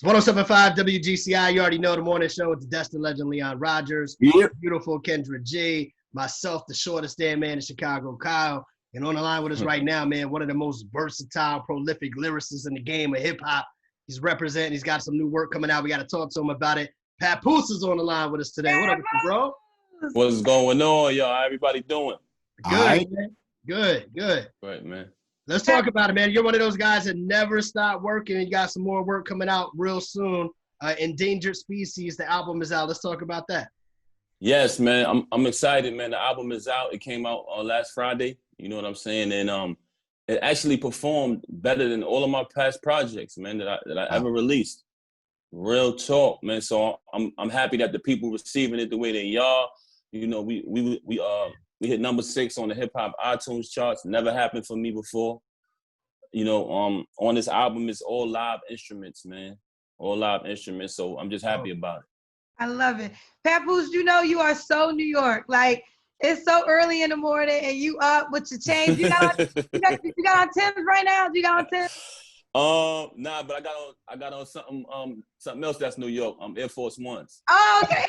It's 107.5 WGCI. You already know the morning show with the Destin legend Leon Rogers, Yep. beautiful Kendra G, myself, the shortest damn man in Chicago, Kyle. And on the line with us right now, man, one of the most versatile, prolific lyricists in the game of hip hop. He's representing. He's got some new work coming out. We got to talk to him about it. Papoose is on the line with us today. What up, bro? What's going on, y'all? How everybody doing? Good, man. Good. Right, man. Let's talk about it, man. You're one of those guys that never stop working, and you got some more work coming out real soon. Endangered Species, the album is out. Let's talk about that. Yes, man. I'm excited, man. The album is out. It came out last Friday. You know what I'm saying? And it actually performed better than all of my past projects, man, that I ever released. Real talk, man. So I'm happy that the people receiving it the way they are. You know, we hit number 6 on the hip hop iTunes charts. Never happened for me before. You know, on this album it's all live instruments, man. All live instruments. So I'm just happy about it. I love it. Papoose, you know you are so New York. Like, it's so early in the morning and you up with your chains. You got on Tim's right now? You got on Tim's? Nah, but I got on something else that's New York. Air Force Ones. Oh, okay.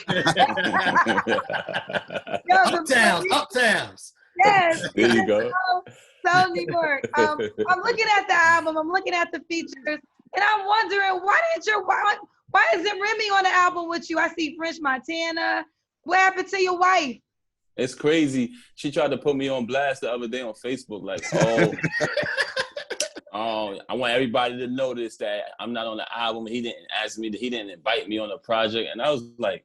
Uptowns. Yes. There you go. So New York. I'm looking at the album. I'm looking at the features, and I'm wondering why isn't Remy on the album with you? I see French Montana. What happened to your wife? It's crazy. She tried to put me on blast the other day on Facebook, like, I want everybody to notice that I'm not on the album. He didn't ask me. He didn't invite me on the project. And I was like,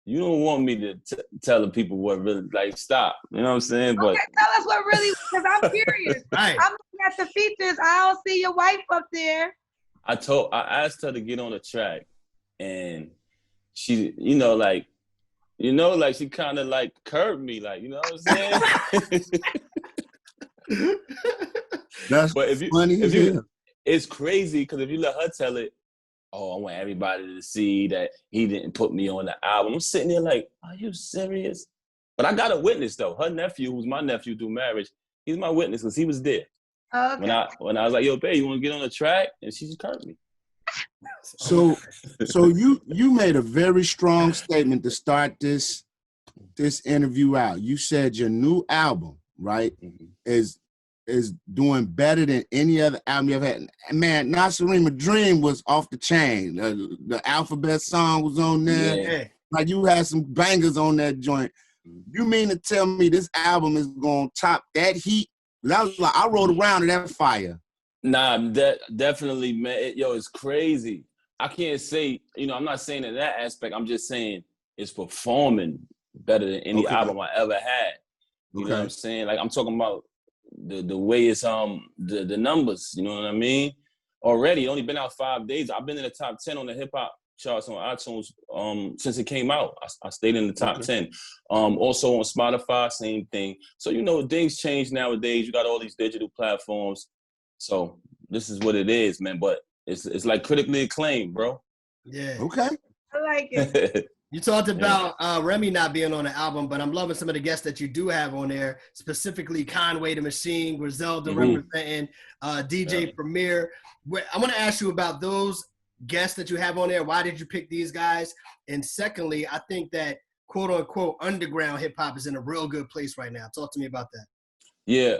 you don't want me to tell the people what really, like, stop. You know what I'm saying? Okay, but tell us what really, because I'm curious. Right. I'm looking at the features. I don't see your wife up there. I asked her to get on the track, and she, she kind of like curved me, like, you know what I'm saying? That's but funny. It's crazy because if you let her tell it, I want everybody to see that he didn't put me on the album. I'm sitting there like, are you serious? But I got a witness though. Her nephew, who's my nephew through marriage, he's my witness because he was there. Okay. When I was like, yo, babe, you want to get on the track? And she just curved me. So you made a very strong statement to start this interview out. You said your new album, right, is doing better than any other album you ever had. Man, Nasarima Dream was off the chain. The Alphabet song was on there. Yeah. Like, you had some bangers on that joint. You mean to tell me this album is going to top that heat? That was like, I rode around in that fire. Nah, definitely, man. It's crazy. I can't say, I'm not saying in that aspect. I'm just saying it's performing better than any album I ever had. You know what I'm saying? Like, I'm talking about the way it's the numbers, you know what I mean? Already, it only been out 5 days. I've been in the top 10 on the hip hop charts on iTunes since it came out. I stayed in the top 10. Also on Spotify, same thing. So things change nowadays. You got all these digital platforms. So this is what it is, man. But it's like critically acclaimed, bro. Yeah. Okay. I like it. You talked about Remy not being on the album, but I'm loving some of the guests that you do have on there, specifically Conway the Machine, Griselda representing, DJ Premier. I want to ask you about those guests that you have on there. Why did you pick these guys? And secondly, I think that quote unquote underground hip hop is in a real good place right now. Talk to me about that. Yeah,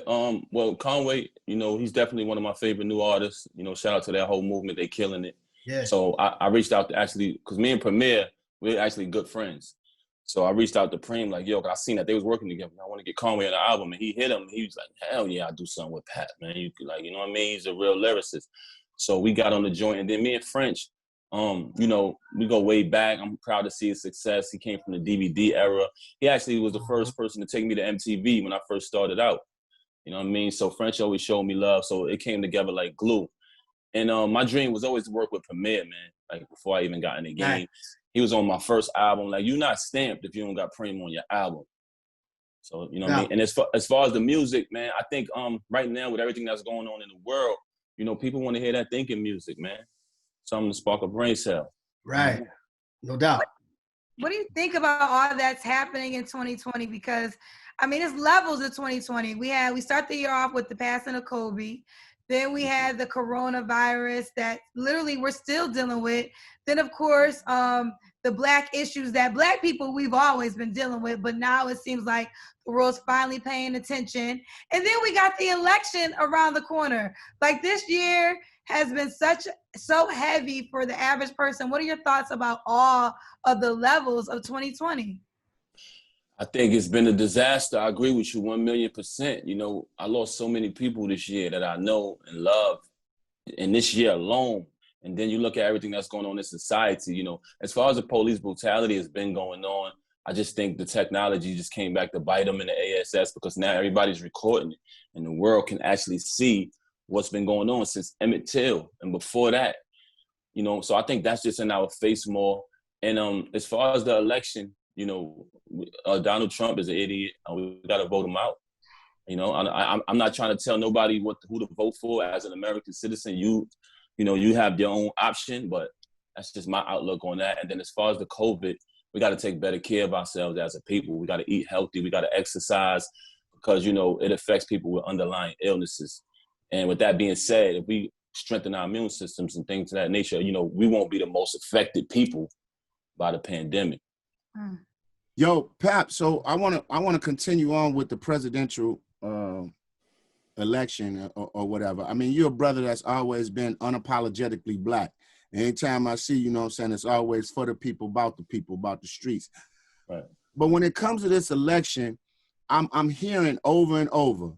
well, Conway, he's definitely one of my favorite new artists. Shout out to that whole movement. They killing it. Yeah. So I reached out to actually, because me and Premier, we're actually good friends. So I reached out to Preem, like, yo, I seen that they was working together. I want to get Conway on the album. And he hit him. He was like, hell yeah, I'll do something with Pat, man. You could, like, you know what I mean? He's a real lyricist. So we got on the joint. And then me and French, we go way back. I'm proud to see his success. He came from the DVD era. He actually was the first person to take me to MTV when I first started out. You know what I mean? So French always showed me love. So it came together like glue. And my dream was always to work with Premier, man. Like, before I even got in the game. Nice. He was on my first album. Like, you're not stamped if you don't got Preem on your album. So, you know what I mean? And as far as the music, man, I think right now with everything that's going on in the world, people want to hear that thinking music, man. Something to spark a brain cell. Right. No doubt. What do you think about all that's happening in 2020? Because, it's levels of 2020. We start the year off with the passing of Kobe. Then we had the coronavirus that literally we're still dealing with. Then, of course, the Black issues that Black people we've always been dealing with, but now it seems like the world's finally paying attention. And then we got the election around the corner. Like, this year has been so heavy for the average person. What are your thoughts about all of the levels of 2020? I think it's been a disaster. I agree with you 1,000,000%. You know, I lost so many people this year that I know and love, in this year alone. And then you look at everything that's going on in society, you know, as far as the police brutality has been going on, I just think the technology just came back to bite them in the ASS, because now everybody's recording it and the world can actually see what's been going on since Emmett Till and before that, you know. So I think that's just in our face more. And as far as the election, you know, Donald Trump is an idiot. We got to vote him out. You know, I'm not trying to tell nobody who to vote for. As an American citizen, you know, you have your own option, but that's just my outlook on that. And then as far as the COVID, we got to take better care of ourselves as a people. We got to eat healthy. We got to exercise, because, you know, it affects people with underlying illnesses. And with that being said, if we strengthen our immune systems and things of that nature, you know, we won't be the most affected people by the pandemic. Yo, Pap, so I want to continue on with the presidential election or whatever. I mean, you're a brother that's always been unapologetically Black. Anytime I see, you know what I'm saying, it's always for the people, about the streets. Right. But when it comes to this election, I'm hearing over and over,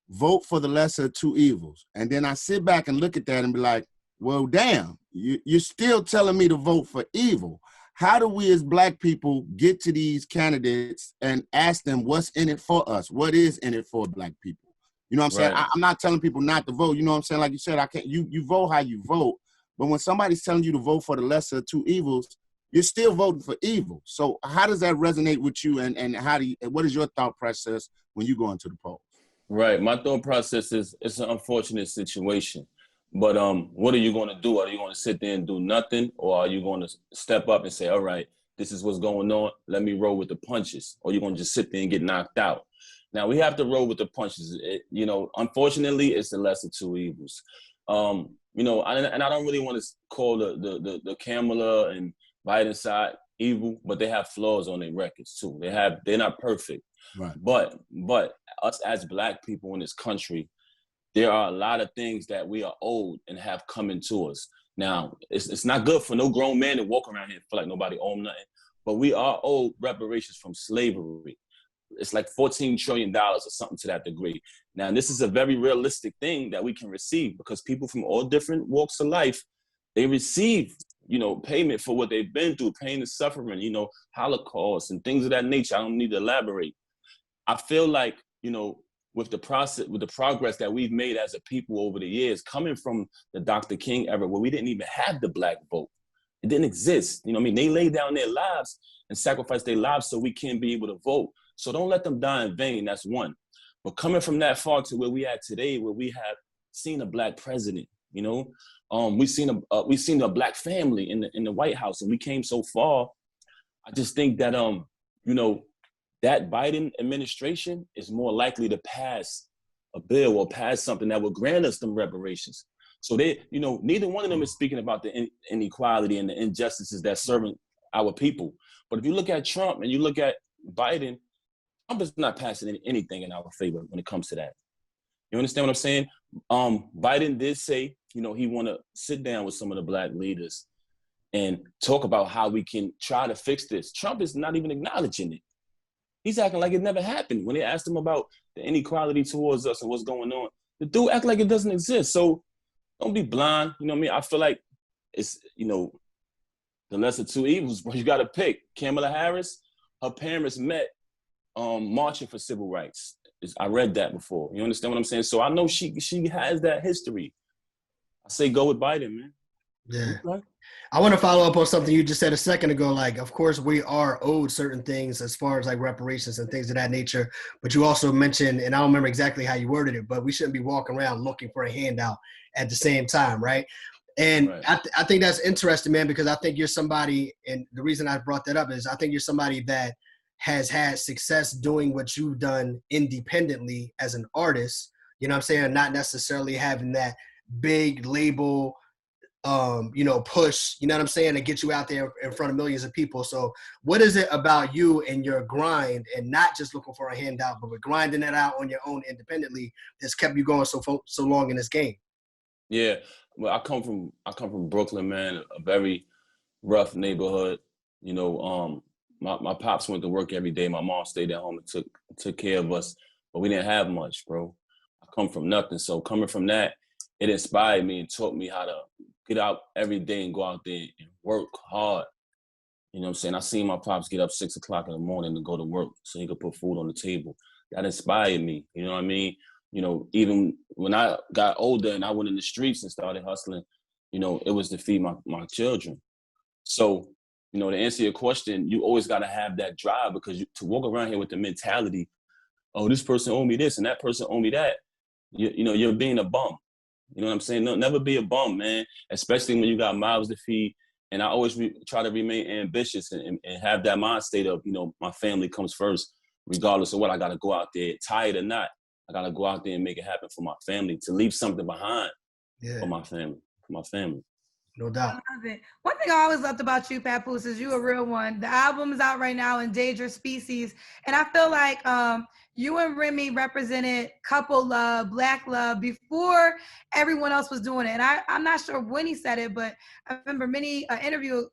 vote for the lesser of two evils. And then I sit back and look at that and be like, well, damn, you're still telling me to vote for evil. How do we as Black people get to these candidates and ask them what's in it for us? What is in it for Black people? You know what I'm saying? Right. I'm not telling people not to vote. You know what I'm saying? Like you said, you vote how you vote. But when somebody's telling you to vote for the lesser of two evils, you're still voting for evil. So how does that resonate with you? And what is your thought process when you go into the polls? Right. My thought process is, it's an unfortunate situation. But what are you going to do? Are you going to sit there and do nothing? Or are you going to step up and say, all right, this is what's going on. Let me roll with the punches. Or you're going to just sit there and get knocked out. Now, we have to roll with the punches. You know, unfortunately, it's the lesser two evils. You know, and I don't really want to call the Kamala and Biden side evil, but they have flaws on their records too. They're not perfect. Right. But us as Black people in this country, there are a lot of things that we are owed and have coming to us. Now, it's not good for no grown man to walk around here and feel like nobody owns nothing, but we are owed reparations from slavery. It's like $14 trillion or something to that degree. Now, this is a very realistic thing that we can receive, because people from all different walks of life, they receive, you know, payment for what they've been through, pain and suffering, you know, Holocaust and things of that nature. I don't need to elaborate. I feel like, you know, with the progress that we've made as a people over the years, coming from the Dr. King era, where we didn't even have the Black vote. It didn't exist. You know what I mean? They laid down their lives and sacrificed their lives so we can be able to vote. So don't let them die in vain. That's one. But coming from that far to where we at today, where we have seen a Black president, you know, we've seen a Black family in the White House, and we came so far. I just think that you know, that Biden administration is more likely to pass a bill or pass something that will grant us them reparations. So they, you know, neither one of them is speaking about the inequality and the injustices that's serving our people. But if you look at Trump and you look at Biden, Trump is not passing anything in our favor when it comes to that. You understand what I'm saying? Biden did say, you know, he want to sit down with some of the Black leaders and talk about how we can try to fix this. Trump is not even acknowledging it. He's acting like it never happened. When they asked him about the inequality towards us and what's going on, the dude act like it doesn't exist. So don't be blind. You know what I mean? I feel like it's, you know, the lesser two evils, but you got to pick. Kamala Harris, her parents met marching for civil rights. I read that before. You understand what I'm saying? So I know she has that history. I say go with Biden, man. Yeah. Okay. I want to follow up on something you just said a second ago. Like, of course, we are owed certain things as far as like reparations and things of that nature. But you also mentioned, and I don't remember exactly how you worded it, but we shouldn't be walking around looking for a handout at the same time, right? And right. I think that's interesting, man, because I think you're somebody, and the reason I brought that up is I think you're somebody that has had success doing what you've done independently as an artist. You know what I'm saying? Not necessarily having that big label, push, you know what I'm saying, to get you out there in front of millions of people. So what is it about you and your grind, and not just looking for a handout, but grinding it out on your own independently, that's kept you going so long in this game? Yeah, well, I come from Brooklyn, man, a very rough neighborhood. My pops went to work every day. My mom stayed at home and took care of us, but we didn't have much, bro. I come from nothing. So coming from that, it inspired me and taught me how to get out every day and go out there and work hard. You know what I'm saying? I seen my pops get up 6 o'clock in the morning to go to work so he could put food on the table. That inspired me. You know what I mean? Even when I got older and I went in the streets and started hustling, it was to feed my children. So, to answer your question, you always got to have that drive, because to walk around here with the mentality, oh, this person owe me this and that person owe me that, you're being a bum. You know what I'm saying? No, never be a bum, man, especially when you got mouths to feed. And I always try to remain ambitious and have that mind state of, my family comes first, regardless of what. I got to go out there, tired or not. I got to go out there and make it happen for my family, to leave something behind for my family. No doubt. I love it. One thing I always loved about you, Papoose, is you a real one. The album is out right now, Endangered Species. And I feel like you and Remy represented couple love, Black love, before everyone else was doing it. And I'm not sure when he said it, but I remember a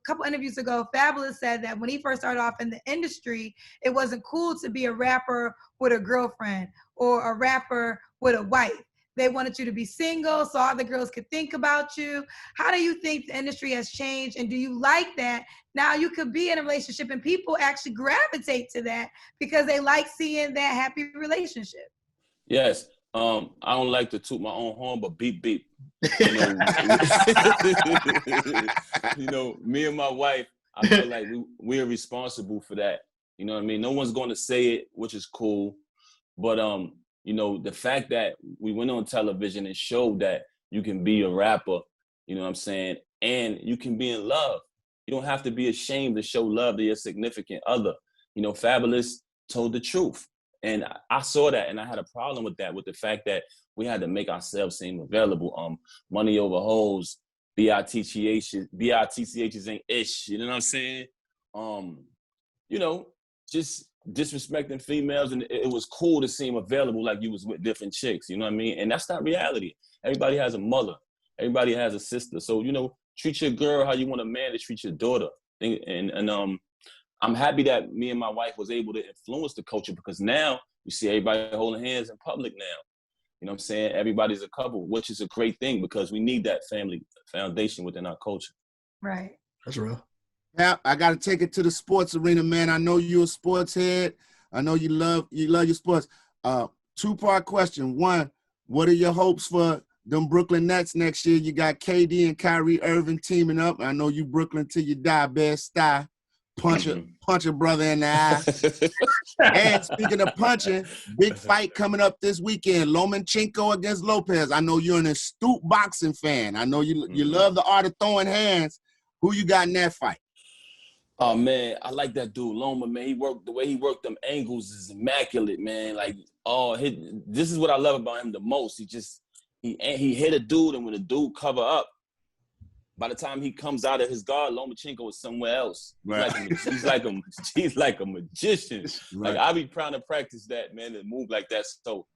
couple interviews ago, Fabulous said that when he first started off in the industry, it wasn't cool to be a rapper with a girlfriend or a rapper with a wife. They wanted you to be single so other girls could think about you. How do you think the industry has changed? And do you like that? Now you could be in a relationship and people actually gravitate to that because they like seeing that happy relationship. Yes. I don't like to toot my own horn, but beep, beep. Me and my wife, I feel like we're responsible for that. You know what I mean? No one's going to say it, which is cool. But, the fact that we went on television and showed that you can be a rapper, you know what I'm saying, and you can be in love. You don't have to be ashamed to show love to your significant other. Fabulous told the truth. And I saw that, and I had a problem with that, with the fact that we had to make ourselves seem available. Money over hoes, BITCHs ain't ish. You know what I'm saying? Just disrespecting females, and it was cool to seem available like you was with different chicks. You know what I mean? And that's not reality. Everybody has a mother. Everybody has a sister. So, treat your girl how you want a man to treat your daughter. And I'm happy that me and my wife was able to influence the culture, because now you see everybody holding hands in public now. You know what I'm saying? Everybody's a couple, which is a great thing, because we need that family foundation within our culture. Right. That's real. Yeah, I got to take it to the sports arena, man. I know you're a sports head. I know you love your sports. Two-part question. One, what are your hopes for them Brooklyn Nets next year? You got KD and Kyrie Irving teaming up. I know you Brooklyn till you die, best style. Punch a brother in the eye. And speaking of punching, big fight coming up this weekend. Lomachenko against Lopez. I know you're an astute boxing fan. I know you love the art of throwing hands. Who you got in that fight? Oh man, I like that dude Loma, man. The way he worked them angles is immaculate, man. Like, this is what I love about him the most. He hit a dude, and when the dude cover up, by the time he comes out of his guard, Lomachenko is somewhere else. Right. He's like a magician. Right. Like, I be trying to practice that, man, to move like that. So,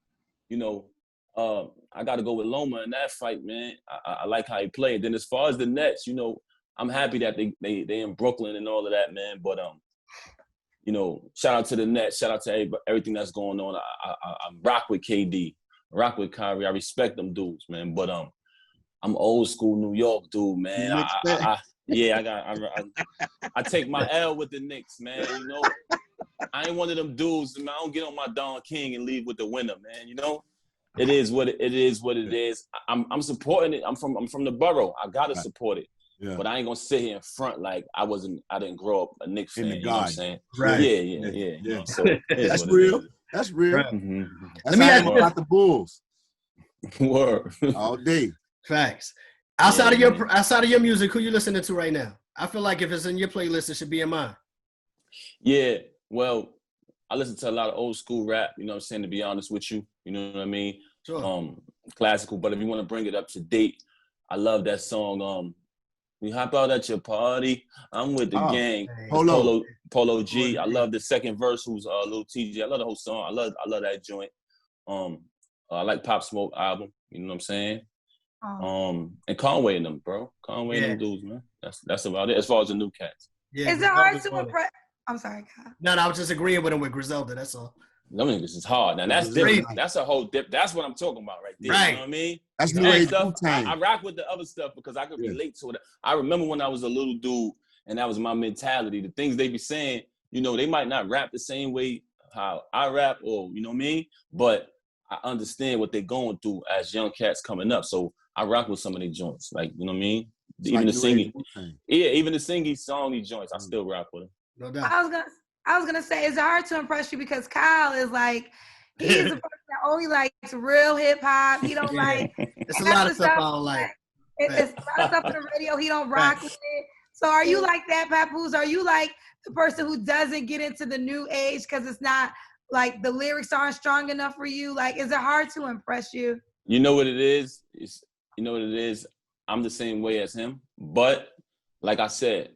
I got to go with Loma in that fight, man. I like how he played. Then as far as the Nets, I'm happy that they in Brooklyn and all of that, man. But shout out to the Nets. Shout out to everything that's going on. I rock with KD, rock with Kyrie. I respect them dudes, man. But I'm old school New York dude, man. I take my L with the Knicks, man. I ain't one of them dudes, man. I don't get on my Don King and leave with the winner, man. It is what it is. I'm supporting it. I'm from the borough. I gotta support it. Yeah. But I ain't gonna sit here in front like I didn't grow up a Knicks fan. You know what I'm saying? Right. Yeah. So that's real. That's real. Right. Mm-hmm. That's how I am about the Bulls. Word. All day. Facts. Outside of your music, who you listening to right now? I feel like if it's in your playlist, it should be in mine. Yeah. Well, I listen to a lot of old school rap. You know what I'm saying? To be honest with you, you know what I mean. Sure. Classical. But if you want to bring it up to date, I love that song. We hop out at your party. I'm with the gang. Polo G. I love the second verse. Who's Lil TG. I love the whole song. I love that joint. I like Pop Smoke album. You know what I'm saying? And Conway and them, bro. Conway and them dudes, man. That's about it as far as the new cats. Yeah, is it hard to impress? I'm sorry, Kyle. No, I was just agreeing with him with Griselda. That's all. I mean, this is hard. Now that's different. That's a whole dip. That's what I'm talking about right there. Right. You know what I mean? That's new age stuff. time. I rock with the other stuff because I could relate to it. I remember when I was a little dude, and that was my mentality. The things they be saying, you know, they might not rap the same way how I rap, or you know what I mean. But I understand what they're going through as young cats coming up. So I rock with some of these joints, like you know what I mean. Even the singing, even the singing songy joints, I still rock with them. No doubt. I was gonna say, is it hard to impress you because Kyle is like, he is a person that only likes real hip hop. He don't like. It's a lot of stuff I don't like. It's a lot of stuff on the radio. He don't rock with it. So are you like that, Papoose? Are you like the person who doesn't get into the new age because it's not like the lyrics aren't strong enough for you? Like, is it hard to impress you? You know what it is? You know what it is? I'm the same way as him. But like I said,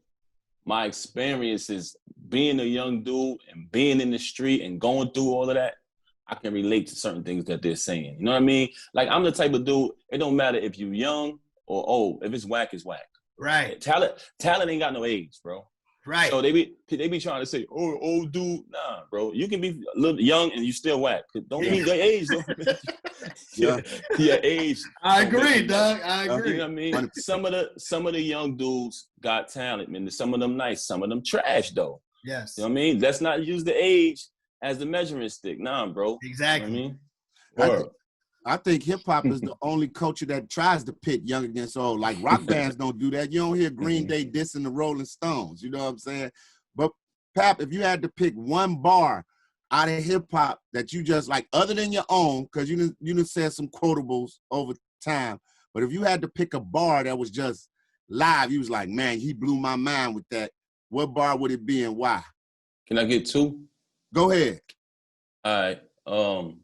my experiences being a young dude and being in the street and going through all of that, I can relate to certain things that they're saying. You know what I mean? Like, I'm the type of dude, it don't matter if you're young or old. If it's whack, it's whack. Right. Talent ain't got no age, bro. Right. So they be trying to say, oh, old dude. Nah, bro. You can be a little young and you still whack. Don't mean your age. Your age. I agree, Doug. I agree. You know what I mean? Some of the young dudes got talent, man. Some of them nice, some of them trash, though. Yes. You know what I mean? Let's not use the age as the measuring stick. Nah, bro. Exactly. You know what I mean? I think hip hop is the only culture that tries to pit young against old. Like rock bands don't do that. You don't hear Green Day dissing the Rolling Stones. You know what I'm saying? But Pap, if you had to pick one bar out of hip hop that you just like, other than your own, because you done said some quotables over time. But if you had to pick a bar that was just live, you was like, man, he blew my mind with that. What bar would it be and why? Can I get two? Go ahead. All right.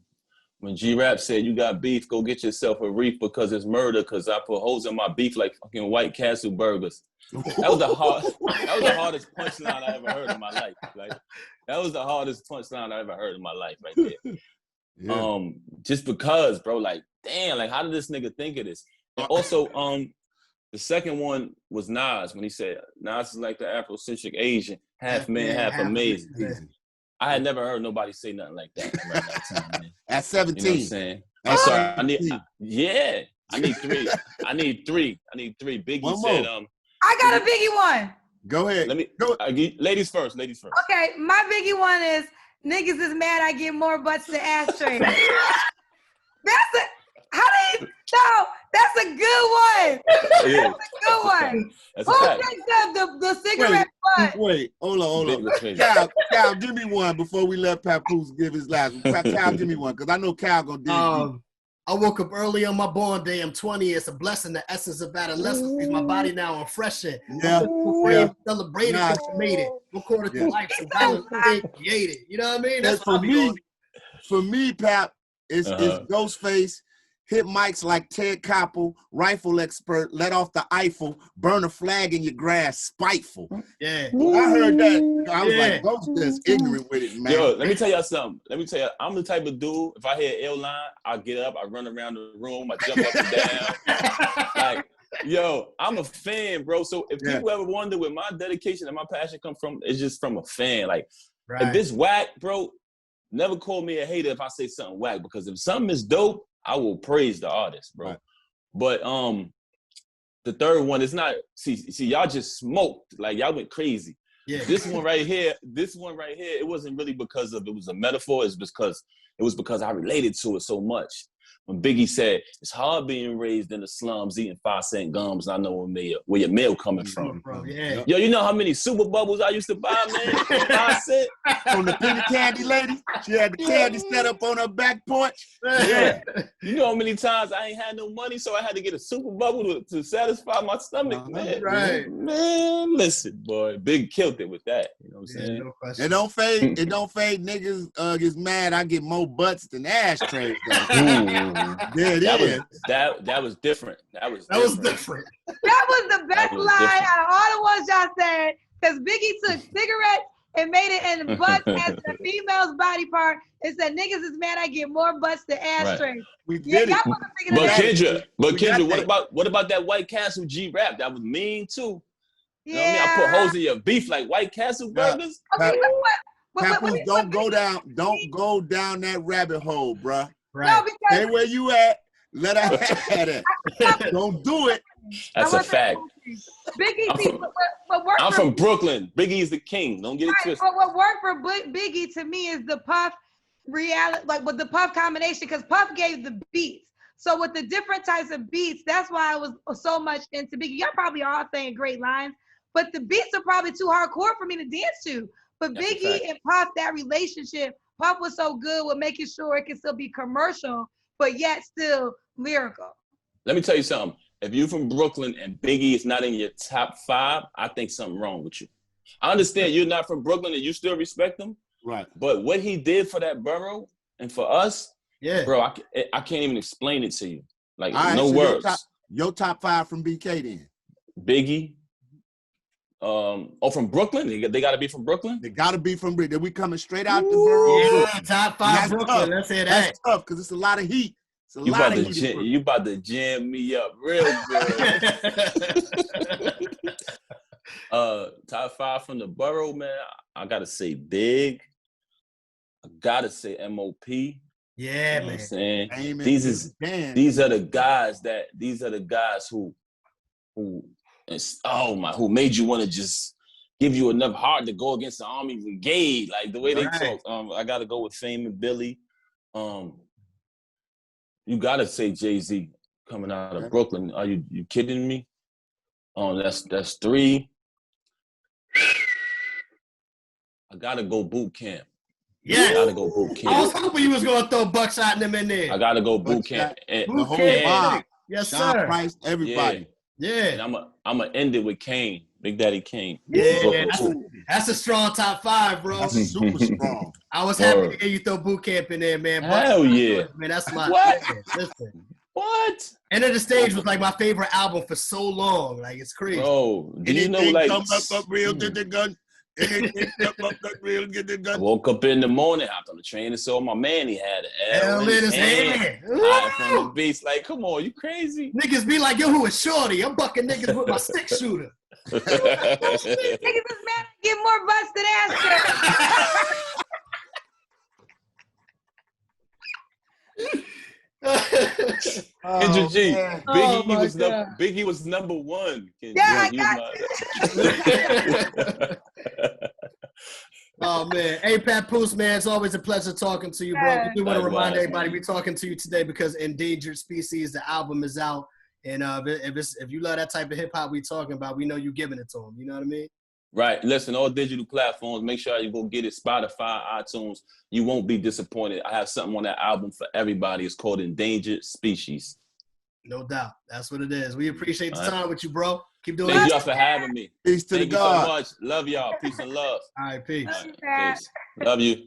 When G-Rap said, you got beef, go get yourself a reef because it's murder, because I put holes in my beef like fucking White Castle burgers. That was the hardest punchline I ever heard in my life. Like, that was the hardest punchline I ever heard in my life right there. Yeah. Just because, bro, like, damn, like, how did this nigga think of this? And also, the second one was Nas, when he said, Nas is like the Afrocentric Asian, half man, half amazing. I had never heard nobody say nothing like that around that time, man. At 17. You know what I'm saying? I'm sorry. I need three. I need three. Biggie said, I got a Biggie one. Go ahead. Ladies first. Okay, my Biggie one is, niggas is mad I get more butts than ashtrays. That's a good one. That's a good one. Who picks up the cigarette butt? Wait, hold on. Cal, give me one before we let Papoose give his last one. Cal, give me one, because I know Cal gonna do I woke up early on my born day. I'm 20. It's a blessing. The essence of adolescence is my body now. I'm freshened. Celebrating I made it. One quarter to life. Some violence created. You know what I mean? That's for me, Pap, it's Ghostface. Hit mics like Ted Koppel, rifle expert, let off the Eiffel, burn a flag in your grass, spiteful. Yeah. When I heard that, I was like, Ghost is ignorant with it, man. Yo, let me tell y'all something. I'm the type of dude, if I hear ill line, I get up, I run around the room, I jump up and down. Like, yo, I'm a fan, bro. So if people ever wonder where my dedication and my passion come from, it's just from a fan. Like, if it's whack, bro, never call me a hater if I say something whack, because if something is dope, I will praise the artist, bro. Right. But the third one is not, see, y'all just smoked. Like, y'all went crazy. Yeah. This one right here, it wasn't really because it was a metaphor. It was because I related to it so much. When Biggie said, it's hard being raised in the slums, eating 5-cent gums, and I know where your meal coming from. Yeah. Yo, you know how many Super Bubbles I used to buy, man? 5 cents? From the penny candy lady? She had the candy set up on her back porch? Yeah. You know how many times I ain't had no money, so I had to get a Super Bubble to satisfy my stomach, man. Right. Man, listen, boy. Big killed it with that. You know what I'm saying? No question. It don't fade. Niggas gets mad I get more butts than ashtrays, though. There it is. That was different. That was different. That was the best was line different. out of all the ones y'all said, because Biggie took cigarettes and made it in the butt as the female's body part. It said, niggas is mad I get more butts than ashtrays. We Yeah, did y'all it. wasn't thinking of that. But Kendra, that. what about that White Castle G rap? That was mean too. You know what I mean? Yeah. I put holes in your beef like White Castle burgers. Okay, Papoose, don't go down that rabbit hole, bruh. Right. No, because Stay where you at. Let her have it. Don't do it. That's a fact. Biggie, I'm from Brooklyn. Biggie is the king. Don't get it twisted. But what worked for Biggie to me is the Puff reality, like with the Puff combination, because Puff gave the beats. So with the different types of beats, that's why I was so much into Biggie. Y'all probably all saying great lines, but the beats are probably too hardcore for me to dance to. But That's a Biggie fact. and Puff, that relationship, Puff was so good with making sure it can still be commercial, but yet still lyrical. Let me tell you something. If you're from Brooklyn and Biggie is not in your top 5, I think something wrong with you. I understand you're not from Brooklyn and you still respect him, Right. but what he did for that borough and for us, Yeah. bro, I can't even explain it to you. Like, All right, no so words. Your top 5 from BK then. Biggie. From Brooklyn? They got to be from Brooklyn? They got to be from Brooklyn. We coming straight out the borough. Yeah, top 5 That's Brooklyn. tough. Let's hear that. That's tough because it's a lot of heat. It's a You lot about, of to heat. jam, you about to jam me up real good. Top 5 from the borough, man. I got to say Big. I got to say MOP. Yeah, You know what I'm man. saying? Amen. These are the guys who made you want to just give you enough heart to go against the Army Brigade, like the way they talk. I gotta go with Fame and Billy. You gotta say Jay-Z coming out of Brooklyn. Are you kidding me? That's 3. I gotta go Boot Camp. Yeah. I gotta go Boot I was Camp. hoping you was gonna throw Buckshot and them in there. I gotta go Boot Camp. And, The whole Okay. mob. Yes, Sean sir. Price, everybody. Yeah. and I'm gonna end it with Kane, Big Daddy Kane. Yeah, Brooklyn too. that's a strong top 5, bro. That's super strong. I was happy Word. to hear you throw Boot Camp in there, man. Hell yeah. Man, that's my What? man, listen. What? End of the Stage was like my favorite album for so long. Like, it's crazy. Bro, do you know, Anything like, come up real, get the gun. Anything come up real, get the I gun. woke up in the morning, hopped on the train, and saw my man. He had an Hell in his hand. high from the beast. Like, come on, you crazy? Niggas be like, yo, who is Shorty? I'm bucking niggas with my 6-shooter. Niggas is mad I get more butts than ashtrays. Kendra G, man. Biggie was number 1. Yeah, Oh, man. Hey, Papoose, man, it's always a pleasure talking to you, bro. Yeah. We do want to remind Likewise, everybody man. we're talking to you today because Endangered Species, the album is out. And if you love that type of hip-hop we talking about, we know you giving it to them. You know what I mean? Right. Listen, all digital platforms, make sure you go get it. Spotify, iTunes. You won't be disappointed. I have something on that album for everybody. It's called Endangered Species. No doubt. That's what it is. We appreciate the All right. time with you, bro. Keep doing Thank it. y'all for having me. Peace to Thank the you so God. much. Love y'all. Peace and love. All right, peace. All right, peace. Love you.